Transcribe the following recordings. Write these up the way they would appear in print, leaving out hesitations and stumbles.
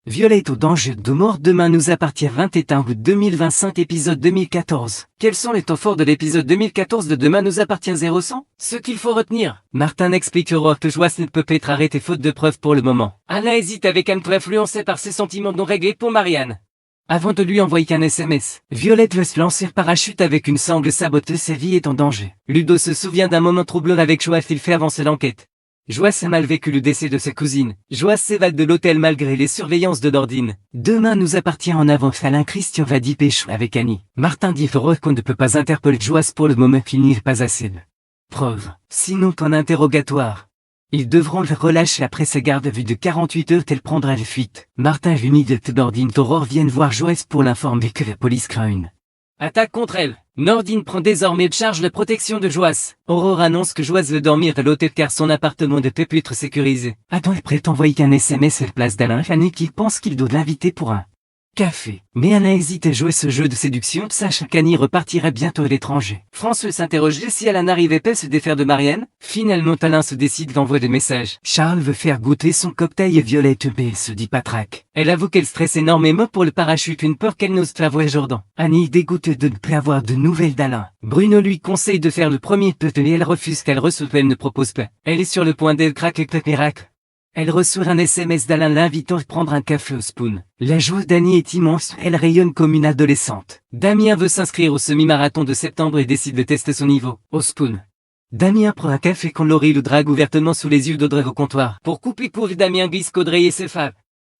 Violette au danger de mort demain nous appartient 21 août 2025 épisode 2014. Quels sont les temps forts de l'épisode 2014 de Demain nous appartient 0100? Ce qu'il faut retenir. Martin explique Aurore que Joyce ne peut pas être arrêtée faute de preuves pour le moment. Alain hésite avec Anne influencé par ses sentiments non réglés pour Marianne. Avant de lui envoyer qu'un SMS, Violette veut se lancer parachute avec une sangle saboteuse, sa vie est en danger. Ludo se souvient d'un moment troublant avec Joyce, il fait avancer l'enquête. Joyce a mal vécu le décès de sa cousine. Joyce s'évade de l'hôtel malgré les surveillances de Nordine. Demain nous appartient en avance. Alain Christian va dit pécho avec Annie. Martin dit Aurore qu'on ne peut pas interpeller Joyce pour le moment, qu'il n'y a pas assez de preuves. Sinon qu'en interrogatoire. Ils devront le relâcher après sa garde à vue de 48 heures, elle prendra la fuite. Martin unit de Nordine Aurore viennent voir Joyce pour l'informer que la police craint une attaque contre elle. Nordine prend désormais de charge la protection de Joyce. Aurore annonce que Joyce veut dormir à l'hôtel car son appartement ne peut plus être sécurisé. Adam est prêt à envoyer qu'un SMS à la place d'Alain. Annie qui pense qu'il doit l'inviter pour un café. Mais Alain hésite à jouer ce jeu de séduction, sachant qu'Annie repartira bientôt à l'étranger. François s'interroge si Alain n'arrivait pas à se défaire de Marianne. Finalement Alain se décide d'envoyer des messages. Charles veut faire goûter son cocktail et Violette se dit patraque. Elle avoue qu'elle stresse énormément pour le parachute, une peur qu'elle n'ose pas voir Jordan. Annie dégoûtée de ne plus avoir de nouvelles d'Alain. Bruno lui conseille de faire le premier peut et elle refuse qu'elle reçoive, elle ne propose pas. Elle est sur le point d'être craquer le miracle. Elle reçoit un SMS d'Alain l'invitant à prendre un café au Spoon. La joie d'Annie est immense, elle rayonne comme une adolescente. Damien veut s'inscrire au semi-marathon de septembre et décide de tester son niveau. Au Spoon. Damien prend un café quand Laurie le drague ouvertement sous les yeux d'Audrey au comptoir. Pour couper pour Damien glisse qu'Audrey et ses femmes.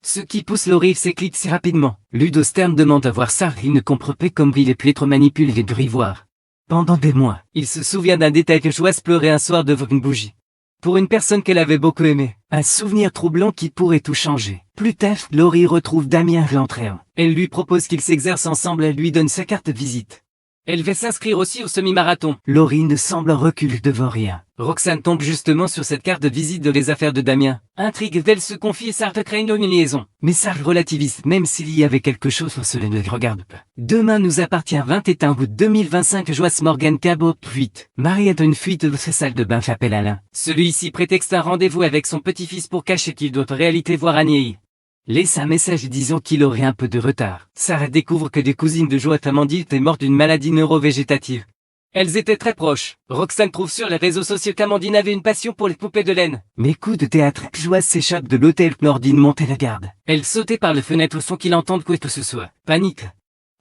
Ce qui pousse Laurie s'éclipse si rapidement. Ludo Stern demande à voir ça, il ne comprend pas comment il est pu être manipulé et de rivoire. Pendant des mois, il se souvient d'un détail que Joyce pleurait un soir devant une bougie. Pour une personne qu'elle avait beaucoup aimée. Un souvenir troublant qui pourrait tout changer. Plus tard, Laurie retrouve Damien à l'entrée. Elle lui propose qu'ils s'exercent ensemble, elle lui donne sa carte de visite. Elle va s'inscrire aussi au semi-marathon. Laurie ne semble reculer devant rien. Roxane tombe justement sur cette carte de visite de les affaires de Damien. Intrigue d'elle se confie et Sartre craint une liaison. Mais Sartre relativise, même s'il y avait quelque chose, cela ne le regarde pas. Demain nous appartient 21 août 2025 Joyce Morgan Cabot fuite. Marie a une fuite de sa salle de bain, appelle Alain. Celui-ci prétexte un rendez-vous avec son petit-fils pour cacher qu'il doit en réalité voir Annie. Laisse un message disant qu'il aurait un peu de retard. Sarah découvre que des cousines de Joyce Amandine étaient mortes d'une maladie neurovégétative. Elles étaient très proches. Roxane trouve sur les réseaux sociaux qu'Amandine avait une passion pour les poupées de laine. Mais coup de théâtre, Joyce s'échappe de l'hôtel, Nordine monte à la garde. Elle sautait par la fenêtre sans qu'il entende quoi que ce soit. Panique.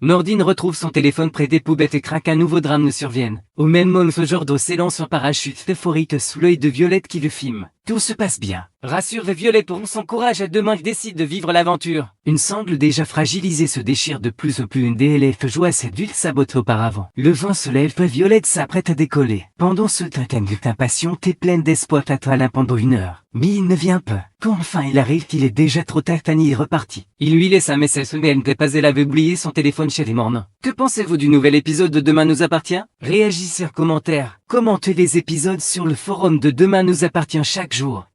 Nordine retrouve son téléphone près des poubelles et craque, un nouveau drame ne survienne. Au même moment, ce genre d'eau s'élance en parachute euphorique sous l'œil de Violette qui le filme. Tout se passe bien. Rassure Violette pour son courage, à demain il décide de vivre l'aventure. Une sangle déjà fragilisée se déchire de plus en plus, une DLF Joyce et d'huile sabote auparavant. Le vent se lève, Violette s'apprête à décoller. Pendant ce temps, elle est impatiente et pleine d'espoir attend Alain pendant 1 heure. Mais il ne vient pas. Quand enfin il arrive, il est déjà trop tard, Annie est reparti. Il lui laisse un message mais elle ne peut pas, elle avait oublié son téléphone chez les mornes. Que pensez-vous du nouvel épisode de Demain nous appartient? Réagissez en commentaire. Commentez les épisodes sur le forum de Demain nous appartient chaque jour.